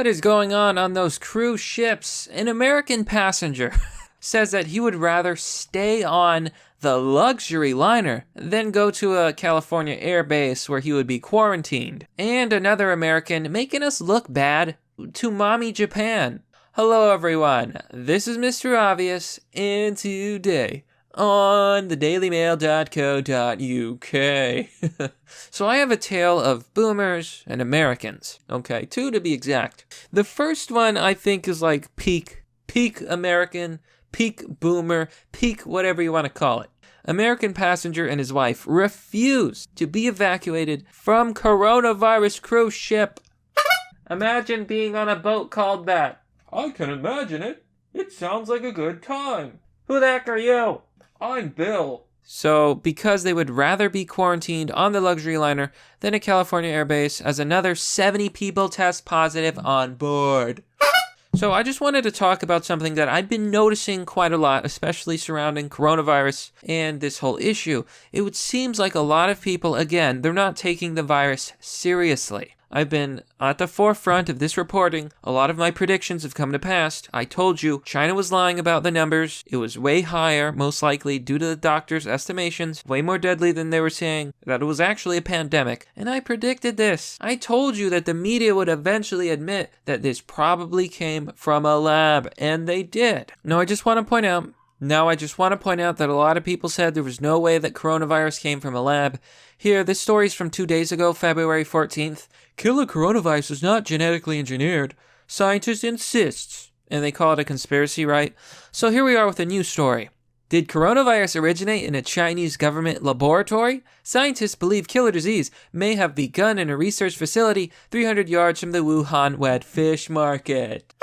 What is going on those cruise ships? An American passenger says that he would rather stay on the luxury liner than go to a California air base where he would be quarantined. And another American making us look bad to mommy Japan. Hello everyone, this is Mr. Obvious, and today on thedailymail.co.uk. So I have a tale of boomers and Americans. Okay, two to be exact. The first one I think is like peak American, peak boomer, peak whatever you want to call it. American passenger and his wife refuse to be evacuated from coronavirus cruise ship. Imagine being on a boat called that. I can imagine it. It sounds like a good time. Who the heck are you? I'm Bill. So, because they would rather be quarantined on the luxury liner than a California airbase, as another 70 people test positive on board. So I just wanted to talk about something that I've been noticing quite a lot, especially surrounding coronavirus and this whole issue. It seems like a lot of people, again, they're not taking the virus seriously. I've been at the forefront of this reporting. A lot of my predictions have come to pass. I told you China was lying about the numbers. It was way higher, most likely due to the doctors' estimations, way more deadly than they were saying, that it was actually a pandemic. And I predicted this. I told you that the media would eventually admit that this probably came from a lab, and they did. Now, I just want to point out that a lot of people said there was no way that coronavirus came from a lab. Here, this story's from 2 days ago, February 14th. Killer coronavirus is not genetically engineered. Scientist insists. And they call it a conspiracy, right? So here we are with a new story. Did coronavirus originate in a Chinese government laboratory? Scientists believe killer disease may have begun in a research facility 300 yards from the Wuhan wet fish market.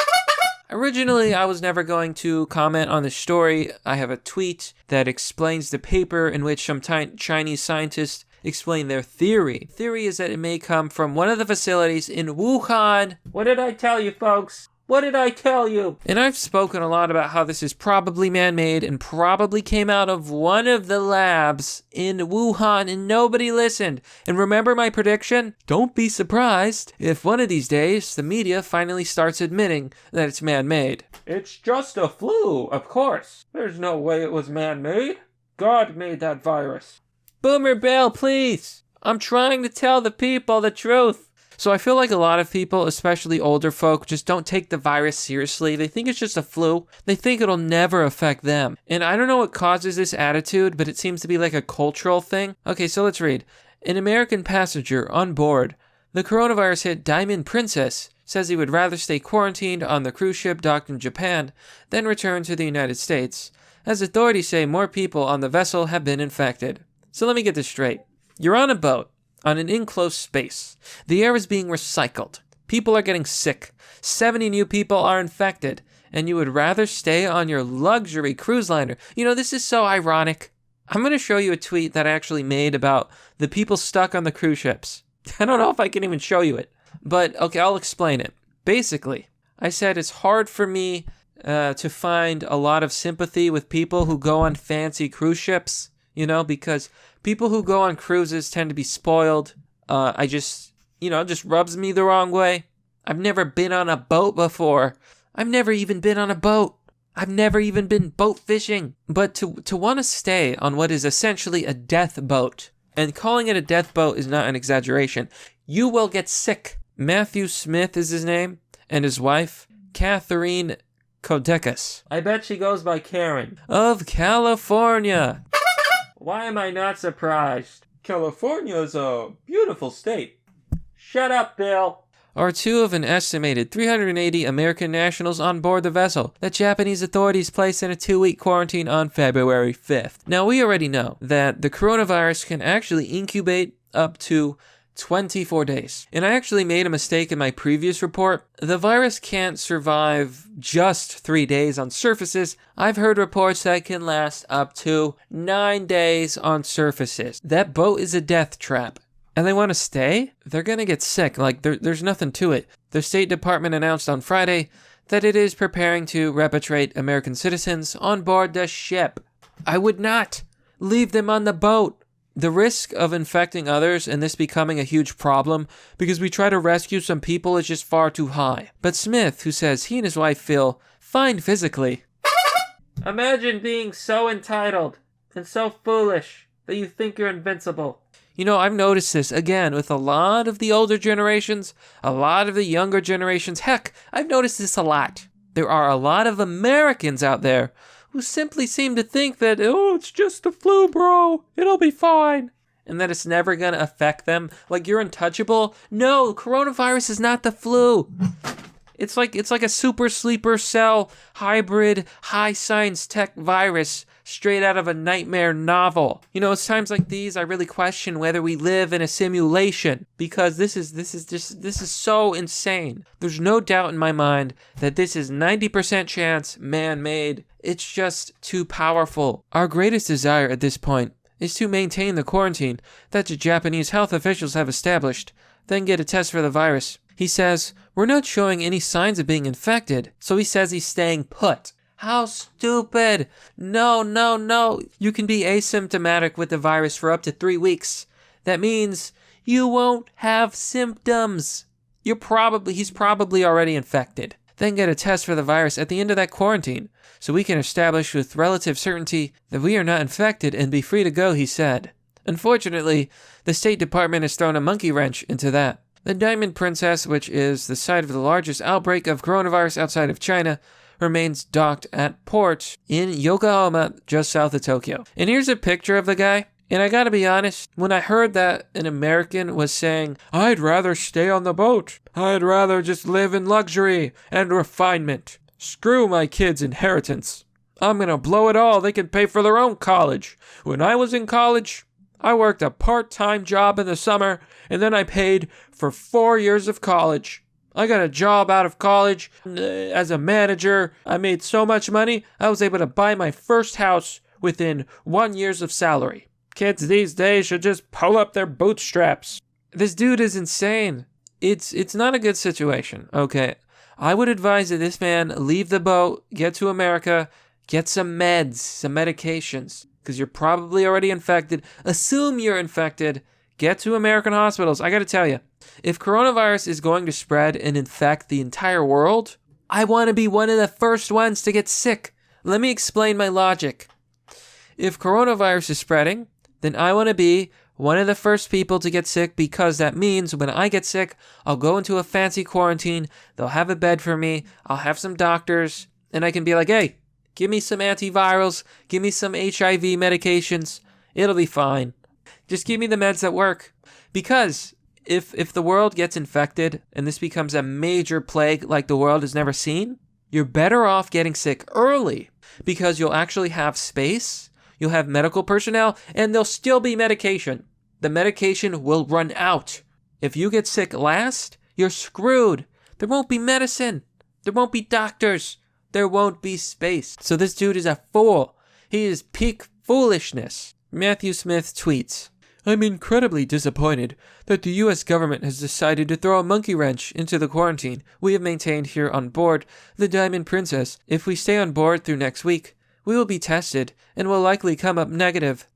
Originally, I was never going to comment on this story. I have a tweet that explains the paper in which some Chinese scientists explain their theory. The theory is that it may come from one of the facilities in Wuhan. What did I tell you, folks? What did I tell you? And I've spoken a lot about how this is probably man-made and probably came out of one of the labs in Wuhan and nobody listened. And remember my prediction? Don't be surprised if one of these days the media finally starts admitting that it's man-made. It's just a flu, of course. There's no way it was man-made. God made that virus. Boomer Bill, please. I'm trying to tell the people the truth. So I feel like a lot of people, especially older folk, just don't take the virus seriously. They think it's just a flu. They think it'll never affect them. And I don't know what causes this attitude, but it seems to be like a cultural thing. Okay, so let's read. An American passenger on board the coronavirus hit Diamond Princess says he would rather stay quarantined on the cruise ship docked in Japan than return to the United States, as authorities say more people on the vessel have been infected. So let me get this straight. You're on a boat, on an enclosed space. The air is being recycled. People are getting sick. 70 new people are infected. And you would rather stay on your luxury cruise liner. You know, this is so ironic. I'm going to show you a tweet that I actually made about the people stuck on the cruise ships. I don't know if I can even show you it. But, okay, I'll explain it. Basically, I said it's hard for me to find a lot of sympathy with people who go on fancy cruise ships. You know, because people who go on cruises tend to be spoiled. It just rubs me the wrong way. I've never been on a boat before. I've never even been on a boat. I've never even been boat fishing. But to want to stay on what is essentially a death boat, and calling it a death boat is not an exaggeration, you will get sick. Matthew Smith is his name, and his wife, Catherine Kodekas. I bet she goes by Karen. Of California. Why am I not surprised? California's a beautiful state. Shut up, Bill. Are two of an estimated 380 American nationals on board the vessel that Japanese authorities placed in a 2-week quarantine on February 5th. Now, we already know that the coronavirus can actually incubate up to 24 days. And I actually made a mistake in my previous report. The virus can't survive just 3 days on surfaces. I've heard reports that can last up to 9 days on surfaces. That boat is a death trap. And they want to stay? They're going to get sick. Like, there's nothing to it. The State Department announced on Friday that it is preparing to repatriate American citizens on board the ship. I would not leave them on the boat. The risk of infecting others and this becoming a huge problem because we try to rescue some people is just far too high. But Smith, who says he and his wife feel fine physically. Imagine being so entitled and so foolish that you think you're invincible. You know, I've noticed this again with a lot of the older generations, a lot of the younger generations. Heck, I've noticed this a lot. There are a lot of Americans out there who simply seem to think that, oh, it's just the flu, bro. It'll be fine. And that it's never going to affect them. Like, you're untouchable. No, coronavirus is not the flu. It's like a super sleeper cell hybrid high science tech virus straight out of a nightmare novel. You know, it's times like these I really question whether we live in a simulation, because this is so insane. There's no doubt in my mind that this is 90% chance, man-made. It's just too powerful. Our greatest desire at this point is to maintain the quarantine that the Japanese health officials have established, then get a test for the virus. He says, we're not showing any signs of being infected, so he says he's staying put. How stupid. No. You can be asymptomatic with the virus for up to 3 weeks. That means you won't have symptoms. He's probably already infected. Then get a test for the virus at the end of that quarantine, so we can establish with relative certainty that we are not infected and be free to go, he said. Unfortunately, the State Department has thrown a monkey wrench into that. The Diamond Princess, which is the site of the largest outbreak of coronavirus outside of China, remains docked at port in Yokohama, just south of Tokyo. And here's a picture of the guy. And I gotta be honest, when I heard that an American was saying, I'd rather stay on the boat. I'd rather just live in luxury and refinement. Screw my kids' inheritance. I'm gonna blow it all. They can pay for their own college. When I was in college, I worked a part-time job in the summer, and then I paid for 4 years of college. I got a job out of college as a manager. I made so much money, I was able to buy my first house within 1 year of salary. Kids these days should just pull up their bootstraps. This dude is insane. It's not a good situation, okay? I would advise that this man leave the boat, get to America, get some meds, some medications, because you're probably already infected. Assume you're infected. Get to American hospitals. I gotta tell you, if coronavirus is going to spread and infect the entire world, I want to be one of the first ones to get sick. Let me explain my logic. If coronavirus is spreading, then I want to be one of the first people to get sick, because that means when I get sick, I'll go into a fancy quarantine, they'll have a bed for me, I'll have some doctors, and I can be like, hey, give me some antivirals, give me some HIV medications, it'll be fine. Just give me the meds that work. Because if the world gets infected and this becomes a major plague like the world has never seen, you're better off getting sick early, because you'll actually have space, you'll have medical personnel, and there'll still be medication. The medication will run out. If you get sick last, you're screwed. There won't be medicine. There won't be doctors. There won't be space. So this dude is a fool. He is peak foolishness. Matthew Smith tweets, I'm incredibly disappointed that the U.S. government has decided to throw a monkey wrench into the quarantine we have maintained here on board the Diamond Princess. If we stay on board through next week, we will be tested and will likely come up negative.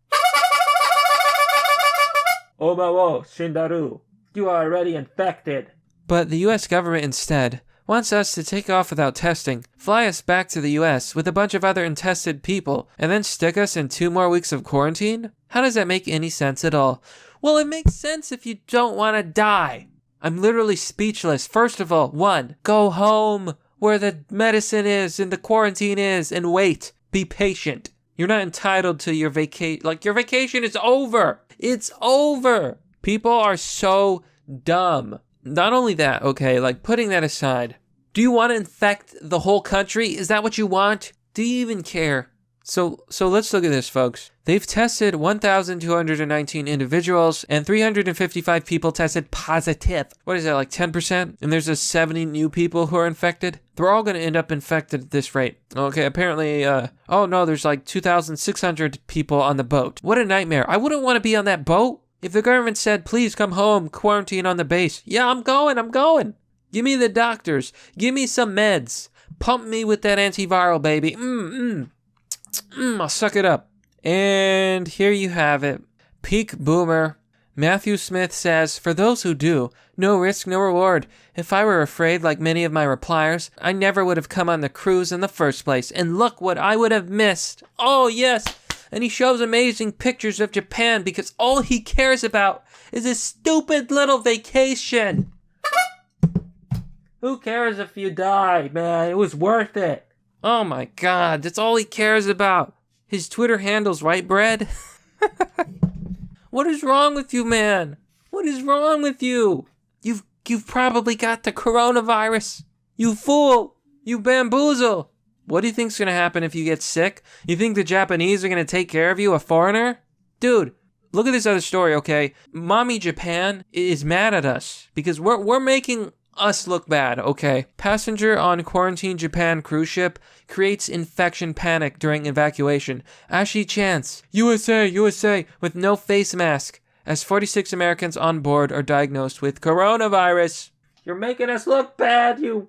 Obawo, Shindaru, you are already infected. But the U.S. government instead wants us to take off without testing, fly us back to the U.S. with a bunch of other untested people, and then stick us in 2 more weeks of quarantine? How does that make any sense at all? Well, it makes sense if you don't want to die. I'm literally speechless. First of all, 1, go home where the medicine is and the quarantine is and wait. Be patient. You're not entitled to your vacation. Like, your vacation is over. It's over. People are so dumb. Not only that, okay, like, putting that aside, do you want to infect the whole country? Is that what you want? Do you even care? So let's look at this, folks. They've tested 1,219 individuals and 355 people tested positive. What is that, like 10%? And there's 70 new people who are infected? They're all going to end up infected at this rate. Okay, apparently, there's like 2,600 people on the boat. What a nightmare. I wouldn't want to be on that boat. If the government said, please come home, quarantine on the base. Yeah, I'm going. Give me the doctors. Give me some meds. Pump me with that antiviral, baby. I'll suck it up. And here you have it. Peak boomer. Matthew Smith says, for those who do, no risk, no reward. If I were afraid like many of my repliers, I never would have come on the cruise in the first place. And look what I would have missed. Oh, yes. And he shows amazing pictures of Japan because all he cares about is his stupid little vacation. Who cares if you die, man? It was worth it. Oh my God, that's all he cares about. His Twitter handle's white bread. What is wrong with you, man? What is wrong with you? You've probably got the coronavirus. You fool. You bamboozle. What do you think's gonna happen if you get sick? You think the Japanese are gonna take care of you, a foreigner? Dude, look at this other story, okay? Mommy Japan is mad at us because we're making us look bad, okay? Passenger on quarantine Japan cruise ship creates infection panic during evacuation. Ashi chants, USA, with no face mask, as 46 Americans on board are diagnosed with coronavirus. You're making us look bad, you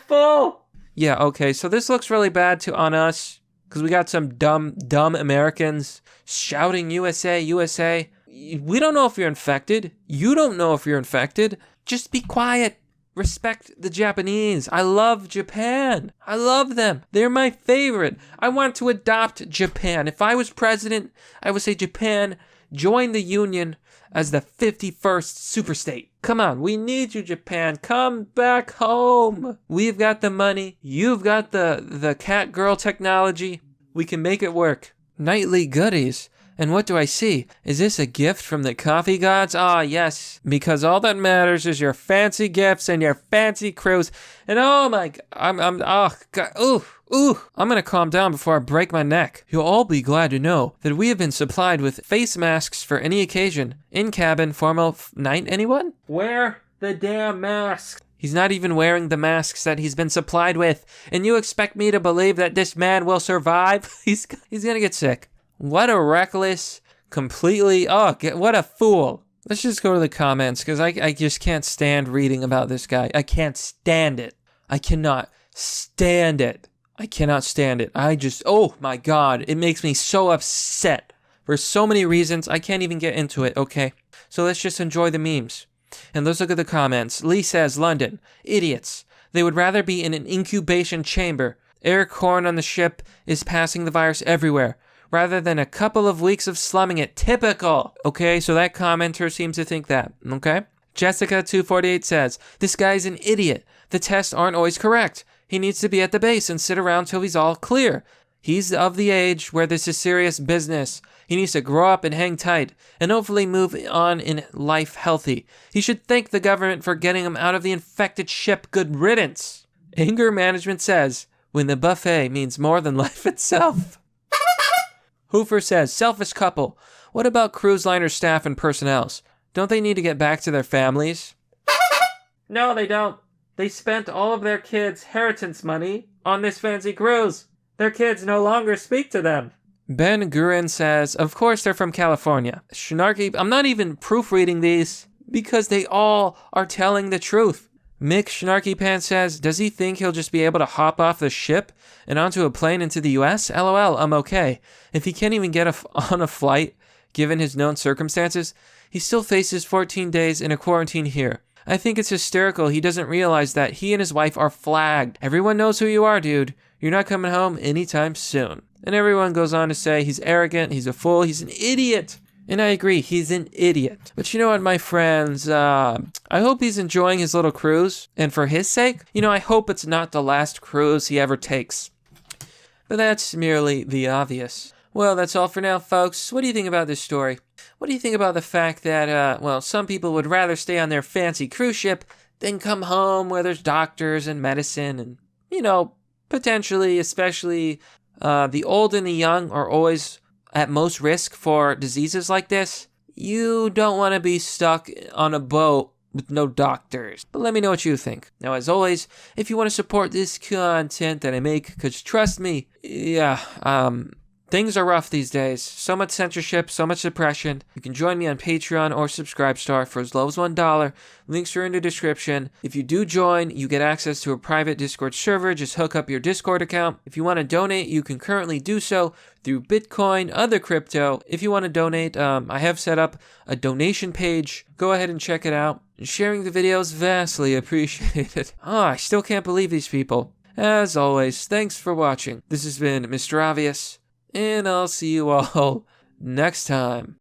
fool! Yeah, okay, so this looks really bad on us, because we got some dumb Americans shouting USA, USA. We don't know if you're infected. You don't know if you're infected. Just be quiet. Respect the Japanese. I love Japan. I love them. They're my favorite. I want to adopt Japan. If I was president, I would say Japan, join the union as the 51st superstate. Come on, we need you, Japan. Come back home. We've got the money. You've got the cat girl technology. We can make it work. Nightly goodies. And what do I see? Is this a gift from the coffee gods? Ah, yes. Because all that matters is your fancy gifts and your fancy cruise. And oh my God, I'm gonna calm down before I break my neck. You'll all be glad to know that we have been supplied with face masks for any occasion. In cabin, formal night, anyone? Wear the damn mask. He's not even wearing the masks that he's been supplied with. And you expect me to believe that this man will survive? He's gonna get sick. What a reckless, completely, what a fool. Let's just go to the comments, because I just can't stand reading about this guy. I can't stand it. I cannot stand it. I cannot stand it. Oh my God, it makes me so upset. For so many reasons, I can't even get into it, okay? So let's just enjoy the memes. And let's look at the comments. Lee says, London, idiots. They would rather be in an incubation chamber. Eric Horn on the ship is passing the virus everywhere, rather than a couple of weeks of slumming it. Typical. Okay, so that commenter seems to think that. Okay. Jessica248 says, this guy's an idiot. The tests aren't always correct. He needs to be at the base and sit around till he's all clear. He's of the age where this is serious business. He needs to grow up and hang tight, and hopefully move on in life healthy. He should thank the government for getting him out of the infected ship. Good riddance. Anger management says, when the buffet means more than life itself. Hoofer says, selfish couple. What about cruise liner staff and personnels? Don't they need to get back to their families? No, they don't. They spent all of their kids' inheritance money on this fancy cruise. Their kids no longer speak to them. Ben Gurin says, of course they're from California. Shnarky, I'm not even proofreading these because they all are telling the truth. Mick Snarky Pants says, does he think he'll just be able to hop off the ship and onto a plane into the US? LOL, I'm okay. If he can't even get on a flight, given his known circumstances, he still faces 14 days in a quarantine here. I think it's hysterical he doesn't realize that he and his wife are flagged. Everyone knows who you are, dude. You're not coming home anytime soon. And everyone goes on to say he's arrogant, he's a fool, he's an idiot. And I agree, he's an idiot. But you know what, my friends, I hope he's enjoying his little cruise. And for his sake, I hope it's not the last cruise he ever takes. But that's merely the obvious. Well, that's all for now, folks. What do you think about this story? What do you think about the fact that, some people would rather stay on their fancy cruise ship than come home where there's doctors and medicine and, potentially, especially, the old and the young are always at most risk for diseases like this. You don't want to be stuck on a boat with no doctors. But let me know what you think. Now, as always, if you want to support this content that I make, because trust me, Things are rough these days. So much censorship, so much suppression. You can join me on Patreon or Subscribestar for as low as $1. Links are in the description. If you do join, you get access to a private Discord server. Just hook up your Discord account. If you want to donate, you can currently do so through Bitcoin, other crypto. If you want to donate, I have set up a donation page. Go ahead and check it out. Sharing the video is vastly appreciated. I still can't believe these people. As always, thanks for watching. This has been Mr. Obvious, and I'll see you all next time.